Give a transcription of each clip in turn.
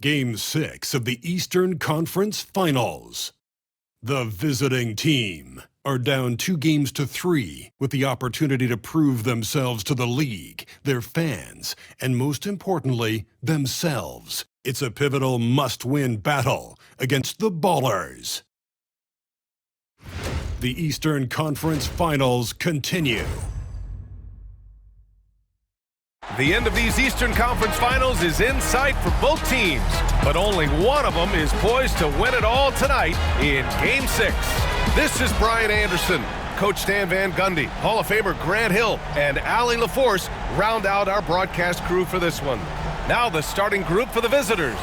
Game 6 of the Eastern Conference Finals. The visiting team are down 2-3 with the opportunity to prove themselves to the league, their fans, and most importantly, themselves. It's a pivotal must-win battle against the Ballers. The Eastern Conference Finals continue. The end of these Eastern Conference Finals is in sight for both teams, but only one of them is poised to win it all tonight in Game 6. This is Brian Anderson. Coach Stan Van Gundy, Hall of Famer Grant Hill, and Allie LaForce round out our broadcast crew for this one. Now the starting group for the visitors.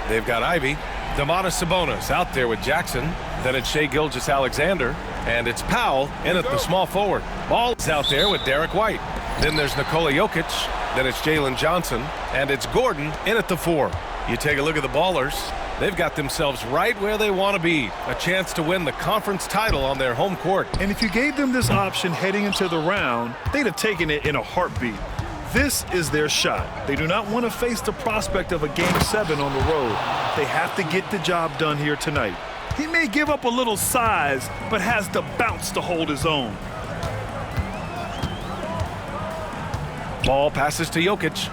They've got Ivy, Domantas Sabonis out there with Jackson. Then it's Shai Gilgeous-Alexander, and it's Powell in at the small forward. Ball's out there with Derek White. Then there's Nikola Jokic. Then it's Jalen Johnson, and it's Gordon in at the 4. You take a look at the Ballers. They've got themselves right where they want to be. A chance to win the conference title on their home court. And if you gave them this option heading into the round, they'd have taken it in a heartbeat. This is their shot. They do not want to face the prospect of a Game 7 on the road. They have to get the job done here tonight. He may give up a little size, but has the bounce to hold his own. Ball passes to Jokic.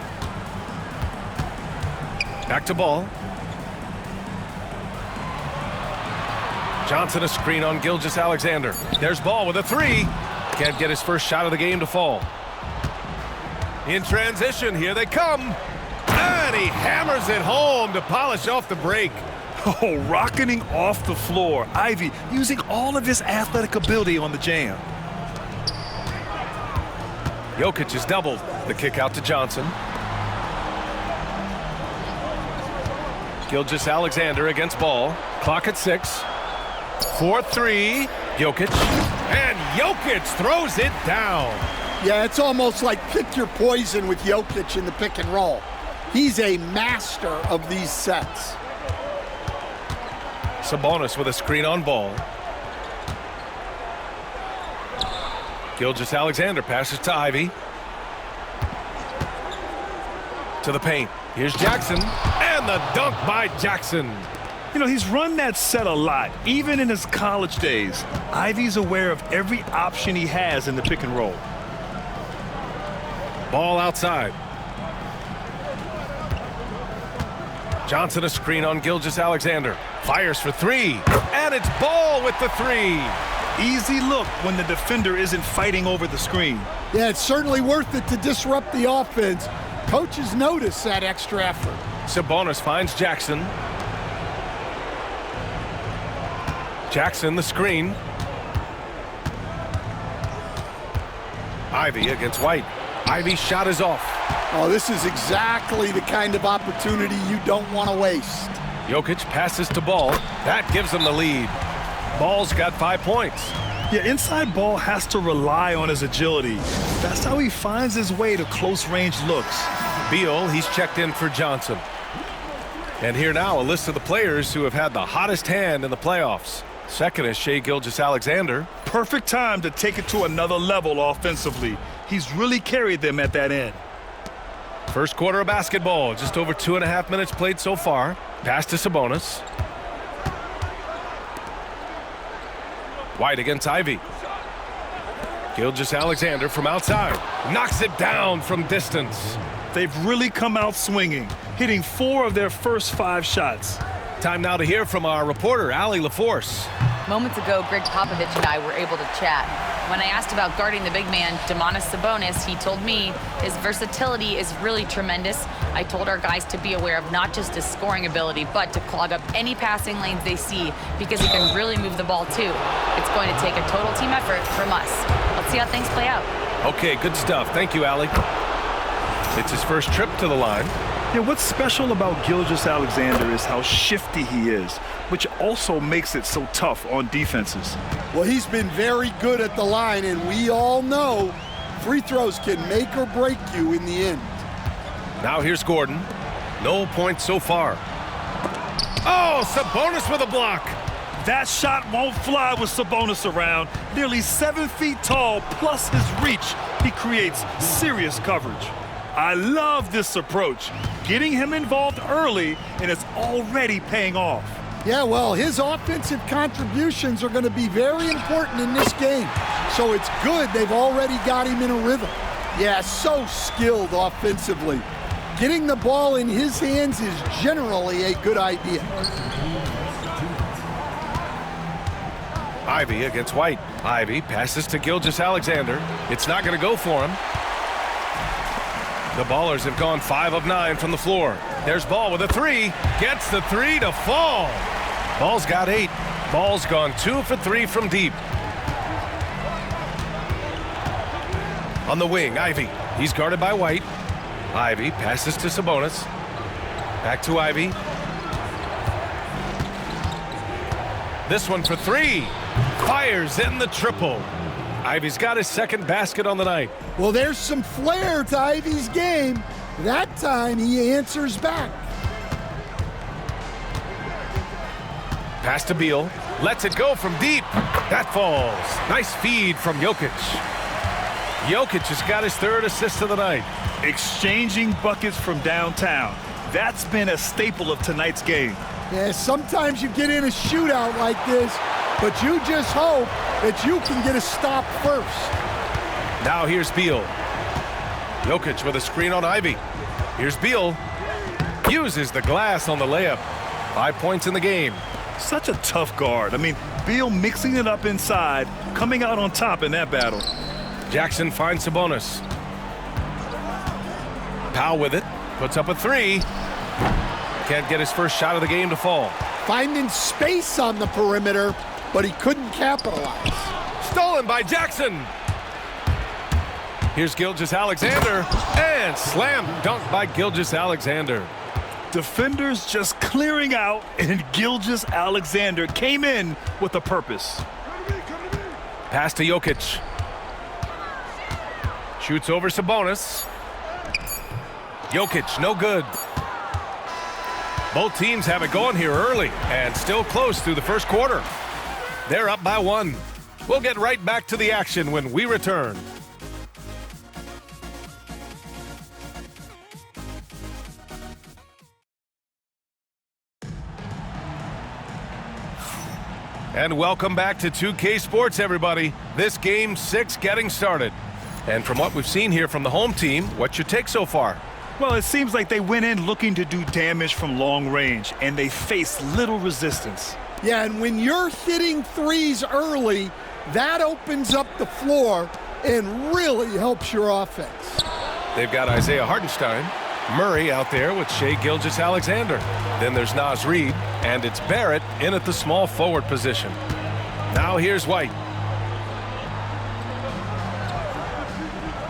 Back to Ball. Johnson a screen on Gilgeous-Alexander. There's Ball with a 3. Can't get his first shot of the game to fall. In transition, here they come. And he hammers it home to polish off the break. Oh, rocketing off the floor. Ivy using all of his athletic ability on the jam. Jokic is doubled. The kick out to Johnson. Gilgeous-Alexander against Ball. Clock at 6. 4-3. Jokic. And Jokic throws it down. Yeah, it's almost like pick your poison with Jokic in the pick and roll. He's a master of these sets. Sabonis with a screen on Ball. Gilgeous-Alexander passes to Ivy. To the paint. Here's Jackson. And the dunk by Jackson. You know, he's run that set a lot, even in his college days. Ivy's aware of every option he has in the pick and roll. Ball outside. Johnson a screen on Gilgeous-Alexander. Fires for 3. And it's Ball with the 3. Easy look when the defender isn't fighting over the screen. Yeah, it's certainly worth it to disrupt the offense. Coaches notice that extra effort. Sabonis finds Jackson. Jackson the screen. Ivy against White. Ivy's shot is off. Oh, this is exactly the kind of opportunity you don't want to waste. Jokic passes to Ball. That gives him the lead. Ball's got 5 points. Yeah, inside Ball has to rely on his agility. That's how he finds his way to close-range looks. Beal, he's checked in for Johnson. And here now, a list of the players who have had the hottest hand in the playoffs. Second is Shai Gilgeous-Alexander. Perfect time to take it to another level offensively. He's really carried them at that end. First quarter of basketball, just over 2.5 minutes played so far. Pass to Sabonis. White against Ivy. Gilgeous-Alexander from outside. Knocks it down from distance. They've really come out swinging, hitting 4 of their first 5 shots. Time now to hear from our reporter, Allie LaForce. Moments ago, Greg Popovich and I were able to chat. When I asked about guarding the big man, Domantas Sabonis, he told me his versatility is really tremendous. I told our guys to be aware of not just his scoring ability, but to clog up any passing lanes they see because he can really move the ball too. It's going to take a total team effort from us. Let's see how things play out. Okay, good stuff. Thank you, Allie. It's his first trip to the line. Yeah, what's special about Gilgeous-Alexander is how shifty he is, which also makes it so tough on defenses. Well, he's been very good at the line, and we all know free throws can make or break you in the end. Now here's Gordon. No points so far. Oh, Sabonis with a block. That shot won't fly with Sabonis around. Nearly 7 feet tall, plus his reach. He creates serious coverage. I love this approach. Getting him involved early, and it's already paying off. Yeah, well, his offensive contributions are going to be very important in this game. So it's good they've already got him in a rhythm. Yeah, so skilled offensively. Getting the ball in his hands is generally a good idea. Ivy against White. Ivy passes to Gilgeous-Alexander. It's not going to go for him. The Ballers have gone 5 of 9 from the floor. There's Ball with a 3. Gets the 3 to fall. Ball's got 8. Ball's gone 2 for 3 from deep. On the wing, Ivy. He's guarded by White. Ivy passes to Sabonis. Back to Ivy. This one for 3. Fires in the triple. Ivy's got his second basket on the night. Well, there's some flair to Ivy's game. That time he answers back. Pass to Beal. Lets it go from deep. That falls. Nice feed from Jokic. Jokic has got his 3rd assist of the night. Exchanging buckets from downtown. That's been a staple of tonight's game. Yeah, sometimes you get in a shootout like this, but you just hope that you can get a stop first. Now here's Beal. Jokic with a screen on Ivy. Here's Beal. Uses the glass on the layup. 5 points in the game. Such a tough guard. I mean, Beal mixing it up inside, coming out on top in that battle. Jackson finds Sabonis. Powell with it. Puts up a 3. Can't get his first shot of the game to fall. Finding space on the perimeter, but he couldn't capitalize. Stolen by Jackson. Here's Gilgeous-Alexander. And slam dunk by Gilgeous-Alexander. Defenders just clearing out, and Gilgeous-Alexander came in with a purpose. Pass to Jokic. Shoots over Sabonis. Jokic, no good. Both teams have it going here early and still close through the first quarter. They're up by 1. We'll get right back to the action when we return. And welcome back to 2K Sports, everybody. This Game 6 getting started. And from what we've seen here from the home team, what's your take so far? Well, it seems like they went in looking to do damage from long range, and they faced little resistance. Yeah, and when you're hitting threes early, that opens up the floor and really helps your offense. They've got Isaiah Hartenstein, Murray out there with Shai Gilgeous-Alexander. Then there's Naz Reid, and it's Barrett in at the small forward position. Now here's White.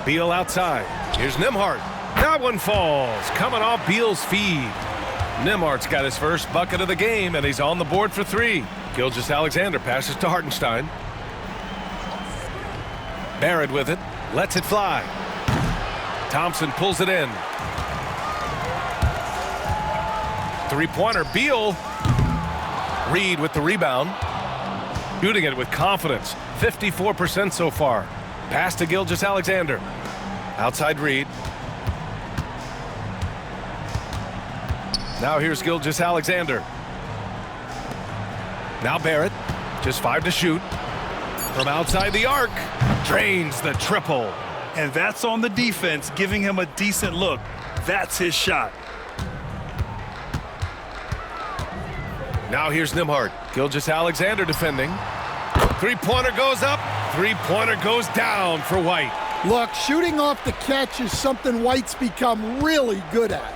Beal outside. Here's Nembhard. That one falls, coming off Beal's feed. Nembhard's got his first bucket of the game, and he's on the board for 3. Gilgeous-Alexander passes to Hartenstein. Barrett with it, lets it fly. Thompson pulls it in. 3-pointer, Beal. Reid with the rebound. Shooting it with confidence, 54% so far. Pass to Gilgeous-Alexander. Outside Reid. Now here's Gilgeous-Alexander. Now Barrett, just 5 to shoot. From outside the arc, drains the triple. And that's on the defense, giving him a decent look. That's his shot. Now here's Nembhard. Gilgeous-Alexander defending. 3-pointer goes up. 3-pointer goes down for White. Look, shooting off the catch is something White's become really good at.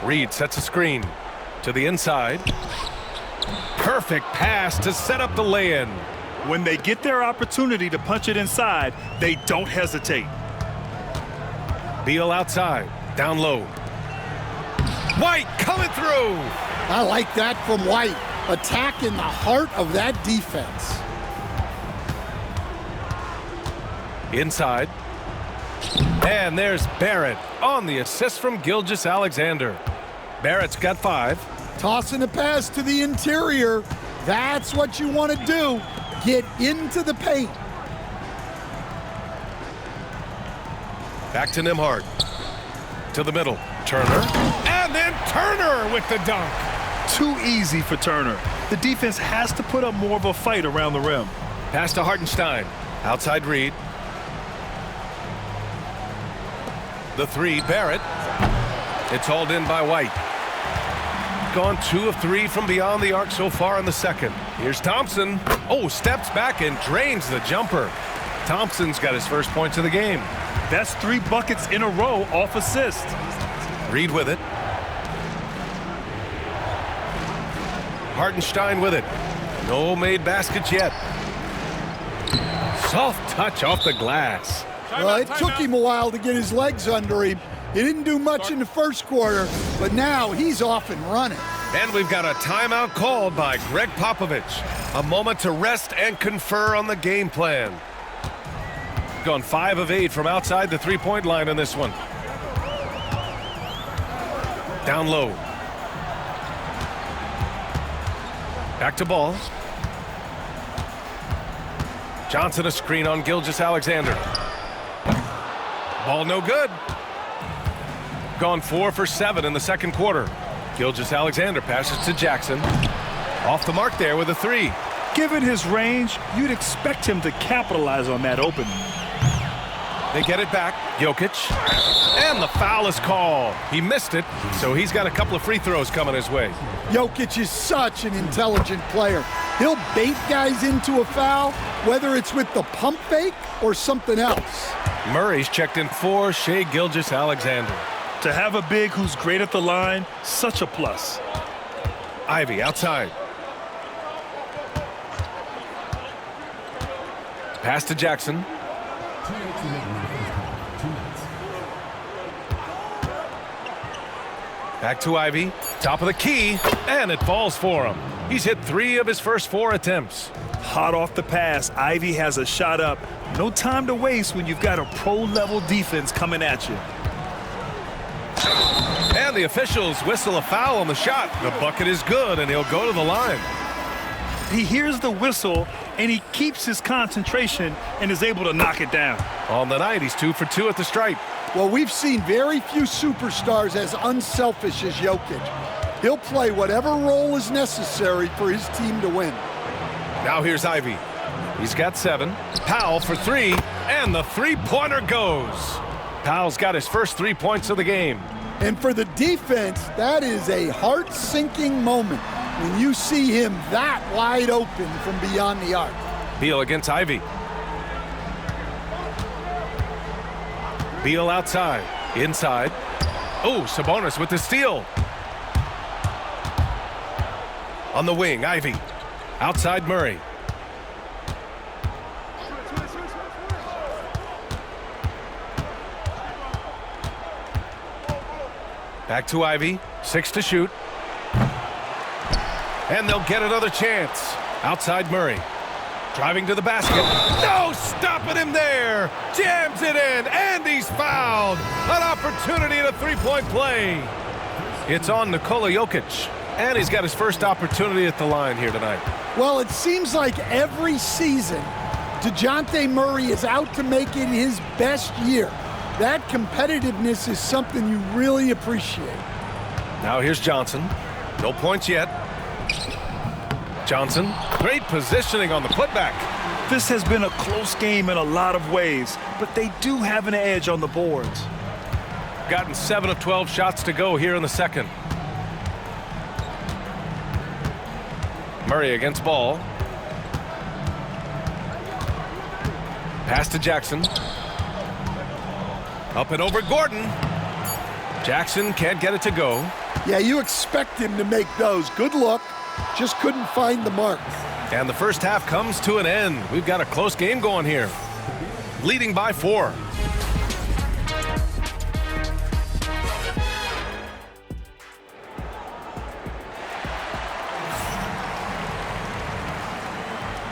Reid sets a screen to the inside. Perfect pass to set up the lay-in. When they get their opportunity to punch it inside, they don't hesitate. Beal outside, down low. White coming through. I like that from White. Attack in the heart of that defense. Inside. And there's Barrett on the assist from Gilgeous-Alexander. Barrett's got 5. Tossing a pass to the interior. That's what you want to do. Get into the paint. Back to Nembhard. To the middle. Turner. And then Turner with the dunk. Too easy for Turner. The defense has to put up more of a fight around the rim. Pass to Hartenstein. Outside Reed. The three, Barrett. It's hauled in by White. Gone 2 of 3 from beyond the arc so far in the second. Here's Thompson. Oh, steps back and drains the jumper. Thompson's got his first points of the game. That's 3 buckets in a row off assist. Reed with it. Hartenstein with it. No made baskets yet. Soft touch off the glass. Well, it took him a while to get his legs under him. He didn't do much in the first quarter, but now he's off and running. And we've got a timeout called by Greg Popovich. A moment to rest and confer on the game plan. Gone 5 of 8 from outside the three-point line in this one. Down low. Back to Ball. Johnson a screen on Gilgeous-Alexander. Ball no good. Gone 4 for 7 in the second quarter. Gilgeous-Alexander passes to Jackson. Off the mark there with a 3. Given his range, you'd expect him to capitalize on that opening. They get it back. Jokic. And the foul is called. He missed it, so he's got a couple of free throws coming his way. Jokic is such an intelligent player. He'll bait guys into a foul, whether it's with the pump fake or something else. Murray's checked in for Shai Gilgeous-Alexander. To have a big who's great at the line, such a plus. Ivy outside. Pass to Jackson. Back to Ivy. Top of the key. And it falls for him. He's hit 3 of his first 4 attempts. Hot off the pass, Ivy has a shot up. No time to waste when you've got a pro-level defense coming at you. And the officials whistle a foul on the shot. The bucket is good, and he'll go to the line. He hears the whistle, and he keeps his concentration and is able to knock it down. On the night, he's 2 for 2 at the stripe. Well, we've seen very few superstars as unselfish as Jokic. He'll play whatever role is necessary for his team to win. Now here's Ivy. He's got 7. Powell for 3, and the three-pointer goes. Powell's got his first 3 points of the game. And for the defense, that is a heart-sinking moment when you see him that wide open from beyond the arc. Beal against Ivy. Beal outside. Inside. Oh, Sabonis with the steal. On the wing, Ivy. Outside Murray. Back to Ivy. 6 to shoot. And they'll get another chance. Outside Murray. Driving to the basket. No, stopping him there. Jams it in, and he's fouled. An opportunity in a three-point play. It's on Nikola Jokic, and he's got his first opportunity at the line here tonight. Well, it seems like every season, DeJounte Murray is out to make it his best year. That competitiveness is something you really appreciate. Now here's Johnson. No points yet. Johnson, great positioning on the putback. This has been a close game in a lot of ways, but they do have an edge on the boards. Gotten 7 of 12 shots to go here in the second. Murray against Ball. Pass to Jackson. Up and over Gordon. Jackson can't get it to go. Yeah, you expect him to make those. Good look. Just couldn't find the mark. And the first half comes to an end. We've got a close game going here. Leading by 4.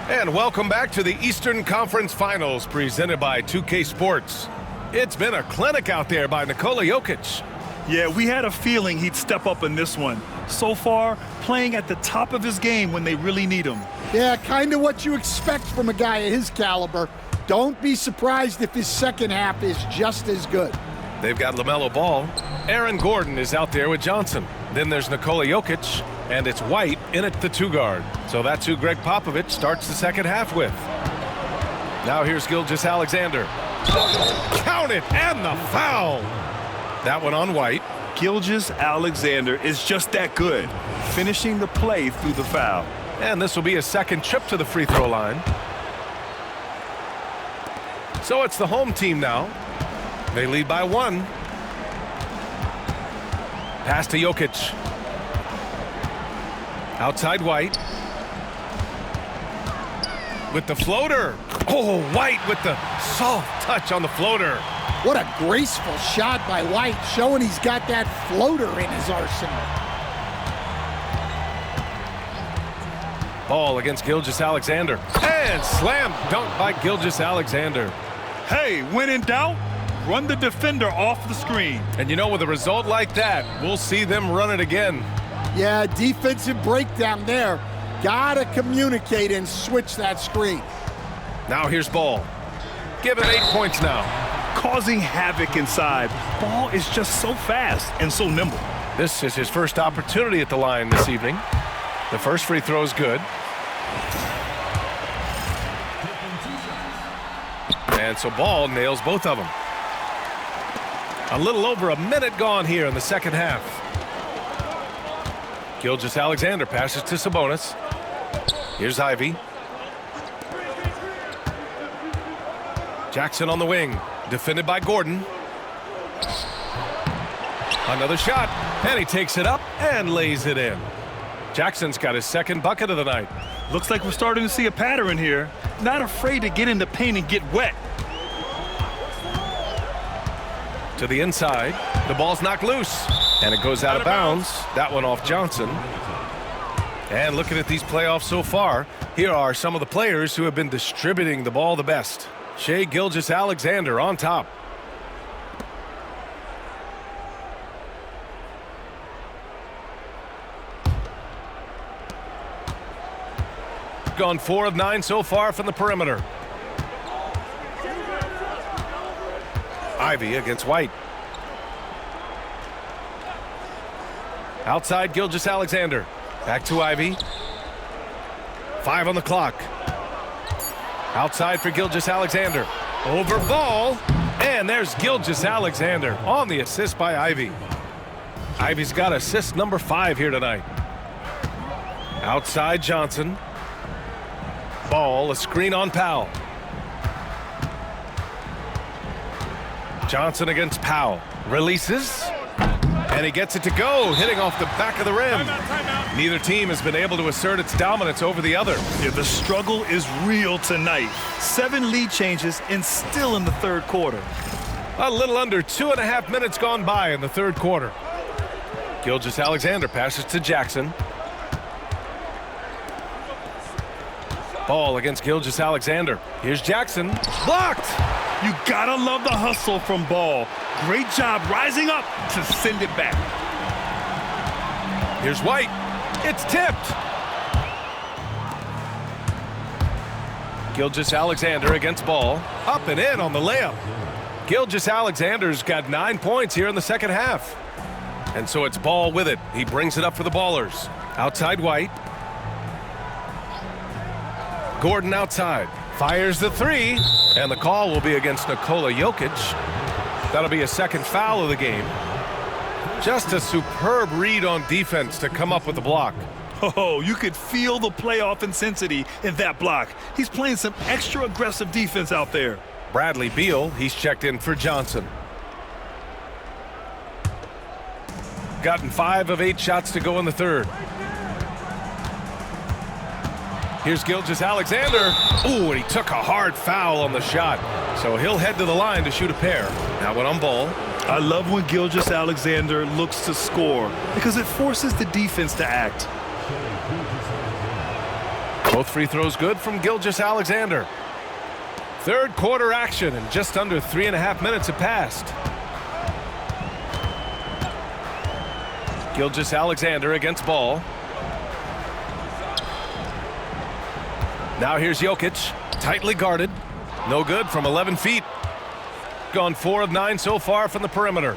And welcome back to the Eastern Conference Finals presented by 2K Sports. It's been a clinic out there by Nikola Jokic. Yeah, we had a feeling he'd step up in this one. So far, playing at the top of his game when they really need him. Yeah, kind of what you expect from a guy of his caliber. Don't be surprised if his second half is just as good. They've got LaMelo Ball. Aaron Gordon is out there with Johnson. Then there's Nikola Jokic, and it's White in at the 2 guard. So that's who Greg Popovich starts the second half with. Now here's Gilgeous-Alexander. Count it, and the foul. That one on White. Gilgeous-Alexander is just that good, finishing the play through the foul. And this will be his second trip to the free throw line. So it's the home team now. They lead by 1. Pass to Jokic. Outside White. With the floater. Oh, White with the soft touch on the floater. What a graceful shot by White, showing he's got that floater in his arsenal. Ball against Gilgeous-Alexander. And slam dunk by Gilgeous-Alexander. Hey, when in doubt, run the defender off the screen. And you know, with a result like that, we'll see them run it again. Yeah, defensive breakdown there. Gotta communicate and switch that screen. Now here's Ball. Give him 8 points now. Causing havoc inside. Ball is just so fast and so nimble. This is his first opportunity at the line this evening. The first free throw is good. And so Ball nails both of them. A little over a minute gone here in the second half. Gilgeous-Alexander passes to Sabonis. Here's Ivy. Jackson on the wing, defended by Gordon. Another shot, and he takes it up and lays it in. Jackson's got his second bucket of the night. Looks like we're starting to see a pattern here. Not afraid to get in the paint and get wet. To the inside, the ball's knocked loose, and it goes out of bounds. That one off Johnson. And looking at these playoffs so far, here are some of the players who have been distributing the ball the best. Shai Gilgeous-Alexander on top. Gone 4 of 9 so far from the perimeter. Ivy against White. Outside Gilgeous-Alexander. Back to Ivy. 5 on the clock. Outside for Gilgeous-Alexander. Over Ball. And there's Gilgeous-Alexander on the assist by Ivy. Ivy's got assist number 5 here tonight. Outside Johnson. Ball, a screen on Powell. Johnson against Powell. Releases. And he gets it to go, hitting off the back of the rim. Neither team has been able to assert its dominance over the other. Yeah, the struggle is real tonight. 7 lead changes and still in the third quarter. A little under 2.5 minutes gone by in the third quarter. Gilgeous-Alexander passes to Jackson. Ball against Gilgeous-Alexander. Here's Jackson. Blocked! You gotta love the hustle from Ball. Great job rising up to send it back. Here's White. It's tipped. Gilgeous-Alexander against Ball. Up and in on the layup. Gilgeous-Alexander's got 9 points here in the second half. And so it's Ball with it. He brings it up for the Ballers. Outside White. Gordon outside. Fires the 3. And the call will be against Nikola Jokic. That'll be a second foul of the game. Just a superb read on defense to come up with the block. Oh, you could feel the playoff intensity in that block. He's playing some extra aggressive defense out there. Bradley Beal, he's checked in for Johnson. Gotten 5 of 8 shots to go in the third. Here's Gilgeous-Alexander. Ooh, and he took a hard foul on the shot. So he'll head to the line to shoot a pair. Now one on Ball. I love when Gilgeous-Alexander looks to score because it forces the defense to act. Both free throws good from Gilgeous-Alexander. Third quarter action, and just under 3.5 minutes have passed. Gilgeous-Alexander against Ball. Now here's Jokic, tightly guarded. No good from 11 feet. Gone 4 of 9 so far from the perimeter.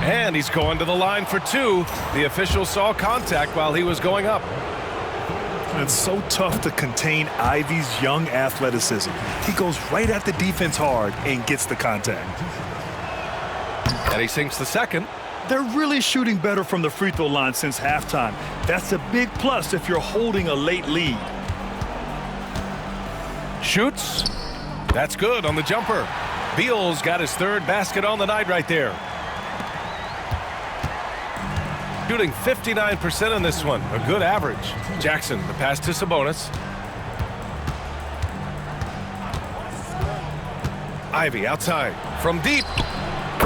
And he's going to the line for 2. The official saw contact while he was going up. It's so tough to contain Ivy's young athleticism. He goes right at the defense hard and gets the contact. And he sinks the second. They're really shooting better from the free throw line since halftime. That's a big plus if you're holding a late lead. Shoots. That's good on the jumper. Beal's got his 3rd basket on the night right there. Shooting 59% in this one, a good average. Jackson, the pass to Sabonis. Ivy outside from deep.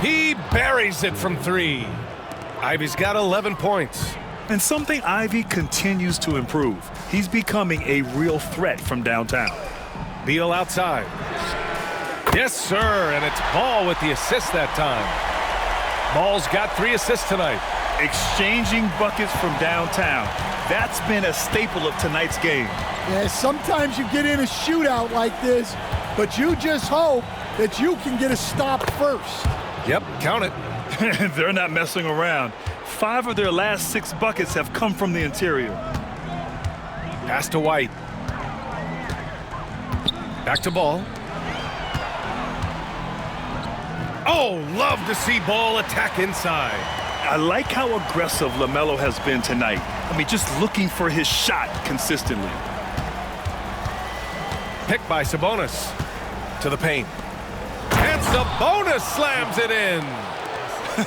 He buries it from 3. Ivy's got 11 points. And something Ivy continues to improve. He's becoming a real threat from downtown. Beal outside. Yes, sir, and it's Ball with the assist that time. Ball's got 3 assists tonight. Exchanging buckets from downtown. That's been a staple of tonight's game. Yeah, sometimes you get in a shootout like this, but you just hope that you can get a stop first. Yep, count it. They're not messing around. 5 of their last 6 buckets have come from the interior. Pass to White. Back to Ball. Oh, love to see Ball attack inside. I like how aggressive LaMelo has been tonight. I mean, just looking for his shot consistently. Picked by Sabonis. To the paint. And Sabonis slams it in.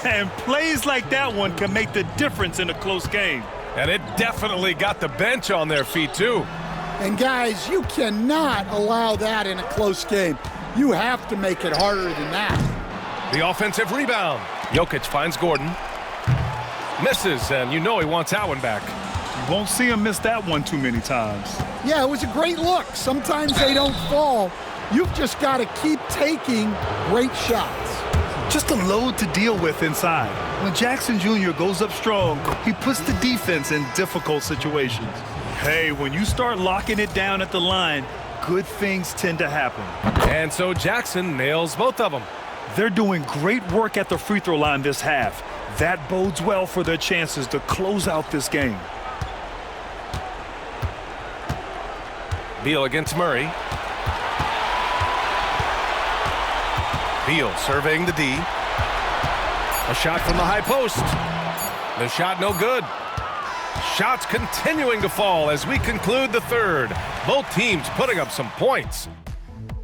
And plays like that one can make the difference in a close game. And it definitely got the bench on their feet, too. And guys, you cannot allow that in a close game. You have to make it harder than that. The offensive rebound. Jokic finds Gordon. Misses, and you know he wants that one back. You won't see him miss that one too many times. Yeah, it was a great look. Sometimes they don't fall. You've just got to keep taking great shots. Just a load to deal with inside. When Jackson Jr. goes up strong, he puts the defense in difficult situations. Hey, when you start locking it down at the line, good things tend to happen. And so Jackson nails both of them. They're doing great work at the free throw line this half. That bodes well for their chances to close out this game. Beal against Murray. Beal surveying the D. A shot from the high post. The shot no good. Shots continuing to fall as we conclude the 3rd. Both teams putting up some points.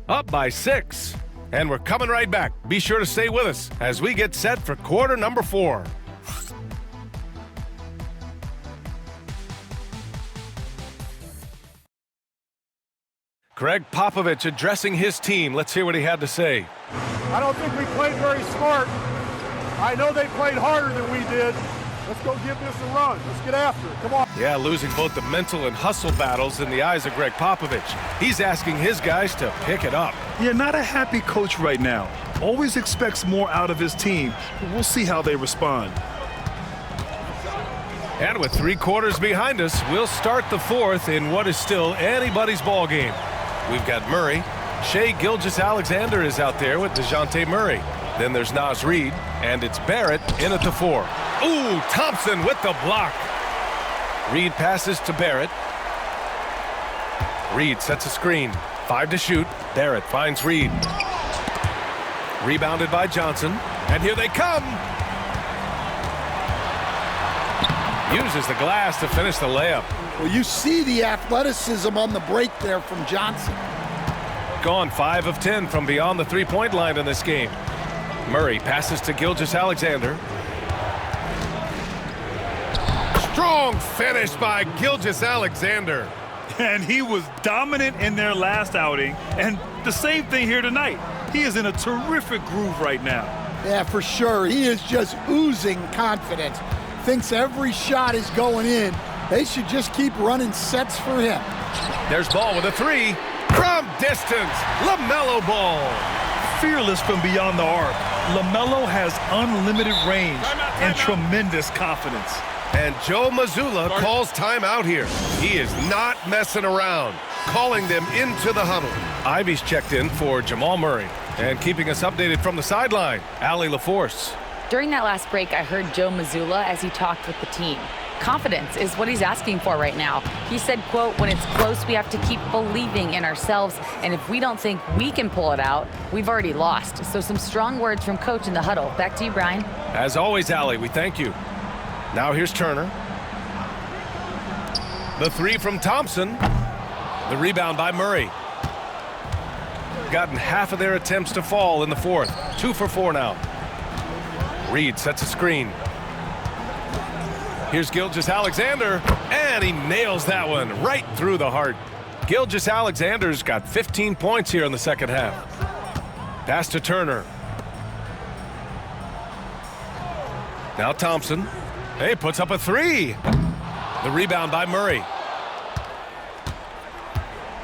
Up by 6. And we're coming right back. Be sure to stay with us as we get set for quarter number 4. Greg Popovich addressing his team. Let's hear what he had to say. I don't think we played very smart. I know they played harder than we did. Let's go give this a run. Let's get after it. Come on. Yeah, losing both the mental and hustle battles in the eyes of Greg Popovich. He's asking his guys to pick it up. Yeah, not a happy coach right now. Always expects more out of his team. We'll see how they respond. And with 3 quarters behind us, we'll start the 4th in what is still anybody's ball game. We've got Murray. Shai Gilgeous-Alexander is out there with DeJounte Murray. Then there's Naz Reid, and it's Barrett in at the 4. Ooh, Thompson with the block. Reid passes to Barrett. Reid sets a screen. 5 to shoot. Barrett finds Reid. Rebounded by Johnson. And here they come. Uses the glass to finish the layup. Well, you see the athleticism on the break there from Johnson. Gone 5 of 10 from beyond the 3-point line in this game. Murray passes to Gilgeous-Alexander. Strong finish by Gilgeous-Alexander. And he was dominant in their last outing. And the same thing here tonight. He is in a terrific groove right now. Yeah, for sure. He is just oozing confidence. Thinks every shot is going in. They should just keep running sets for him. There's Ball with a 3. From distance, LaMelo Ball. Fearless from beyond the arc. LaMelo has unlimited range and tremendous confidence. And Joe Mazzulla calls timeout here. He is not messing around. calling them into the huddle. Ivy's checked in for Jamal Murray. And keeping us updated from the sideline, Allie LaForce. During that last break, I heard Joe Mazzulla as he talked with the team. Confidence is what he's asking for right now. He said, quote, when it's close, we have to keep believing in ourselves. And if we don't think we can pull it out, we've already lost. So some strong words from coach in the huddle. Back to you, Brian. As always, Allie, we thank you. Now here's Turner. The three from Thompson. The rebound by Murray. Gotten half of their attempts to fall in the fourth. 2 for 4 now. Reed sets a screen. Here's Gilgeous-Alexander, and he nails that one right through the heart. Gilgeous-Alexander's got 15 points here in the second half. Pass to Turner. Now Thompson. Hey, puts up a 3. The rebound by Murray.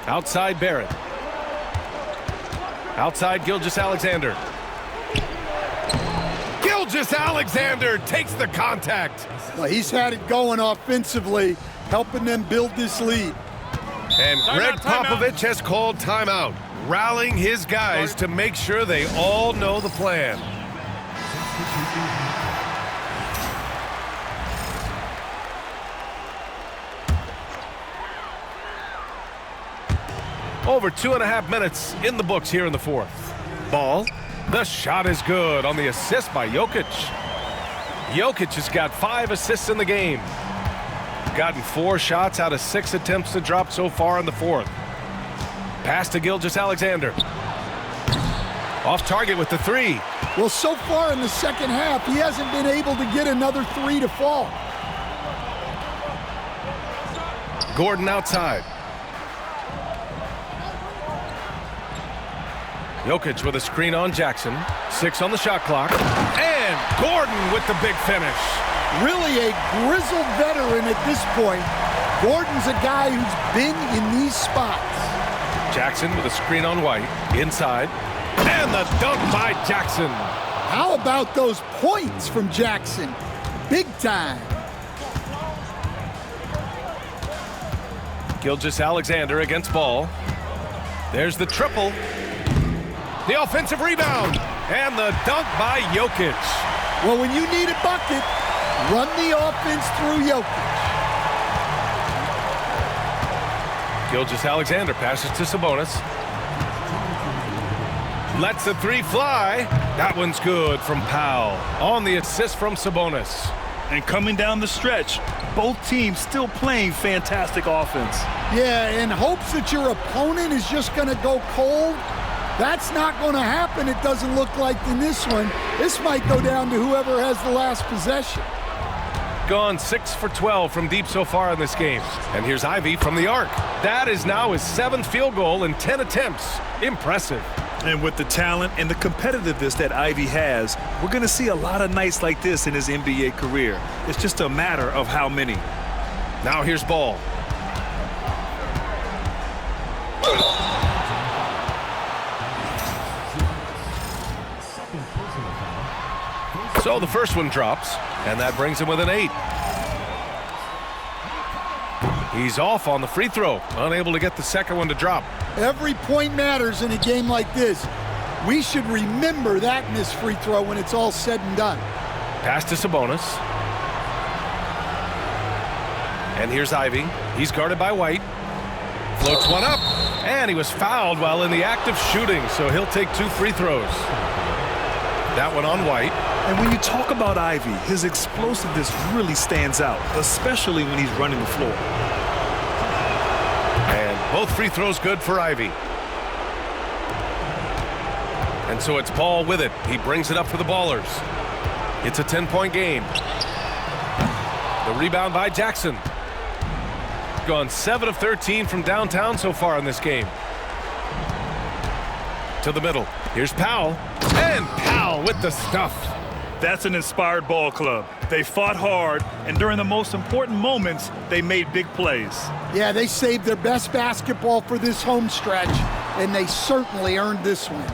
Outside Barrett. Outside Gilgeous-Alexander. Gilgeous-Alexander takes the contact. Well, he's had it going offensively, helping them build this lead. And Greg Popovich has called timeout, rallying his guys to make sure they all know the plan. Over 2.5 minutes in the books here in the fourth. Ball. The shot is good on the assist by Jokic. Jokic has got 5 assists in the game. Gotten 4 shots out of 6 attempts to drop so far in the fourth. Pass to Gilgeous-Alexander. Off target with the 3. Well, so far in the second half, he hasn't been able to get another 3 to fall. Gordon outside. Jokic with a screen on Jackson. 6 on the shot clock. And Gordon with the big finish. Really a grizzled veteran at this point. Gordon's a guy who's been in these spots. Jackson with a screen on White. Inside. And the dunk by Jackson. How about those points from Jackson? Big time. Gilgeous-Alexander against Ball. There's the triple. The offensive rebound. And the dunk by Jokic. Well, when you need a bucket, run the offense through Jokic. Gilgeous-Alexander passes to Sabonis. Lets the 3 fly. That one's good from Powell. On the assist from Sabonis. And coming down the stretch, both teams still playing fantastic offense. Yeah, in hopes that your opponent is just going to go cold. That's not going to happen, it doesn't look like in this one. This might go down to whoever has the last possession. Gone 6 for 12 from deep so far in this game. And here's Ivy from the arc. That is now his 7th field goal in 10 attempts. Impressive. And with the talent and the competitiveness that Ivy has, we're going to see a lot of nights like this in his NBA career. It's just a matter of how many. Now here's Ball. So the first one drops, and that brings him with an 8. He's off on the free throw, unable to get the second one to drop. Every point matters in a game like this. We should remember that in this free throw when it's all said and done. Pass to Sabonis. And here's Ivy. He's guarded by White. Floats one up, and he was fouled while in the act of shooting, so he'll take 2 free throws. That one on White. And when you talk about Ivy, his explosiveness really stands out, especially when he's running the floor. And both free throws good for Ivy. And so it's Ball with it. He brings it up for the Ballers. It's a 10-point game. The rebound by Jackson. Gone 7 of 13 from downtown so far in this game. To the middle. Here's Powell. And Powell with the stuff. That's an inspired ball club. They fought hard, and during the most important moments, they made big plays. Yeah, they saved their best basketball for this home stretch, and they certainly earned this one.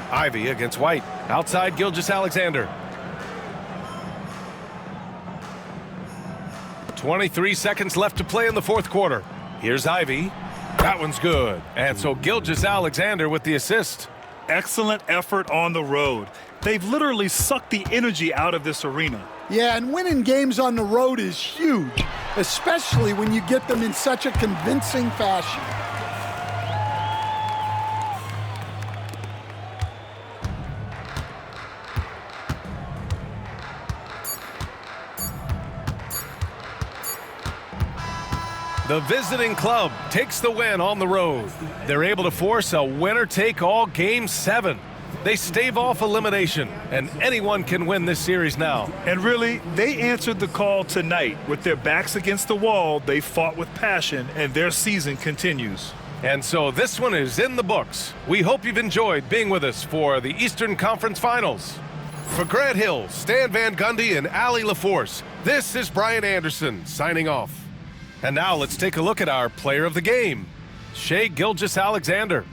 Ivy against White. Outside Gilgeous-Alexander. 23 seconds left to play in the fourth quarter. Here's Ivy. That one's good. And so Gilgeous-Alexander with the assist. Excellent effort on the road. They've literally sucked the energy out of this arena. Yeah, and winning games on the road is huge, especially when you get them in such a convincing fashion. The visiting club takes the win on the road. They're able to force a winner-take-all Game 7. They stave off elimination, and anyone can win this series now. And really, they answered the call tonight. With their backs against the wall, they fought with passion, and their season continues. And so this one is in the books. We hope you've enjoyed being with us for the Eastern Conference Finals. For Grant Hill, Stan Van Gundy, and Allie LaForce, this is Brian Anderson signing off. And now let's take a look at our player of the game, Shai Gilgeous-Alexander.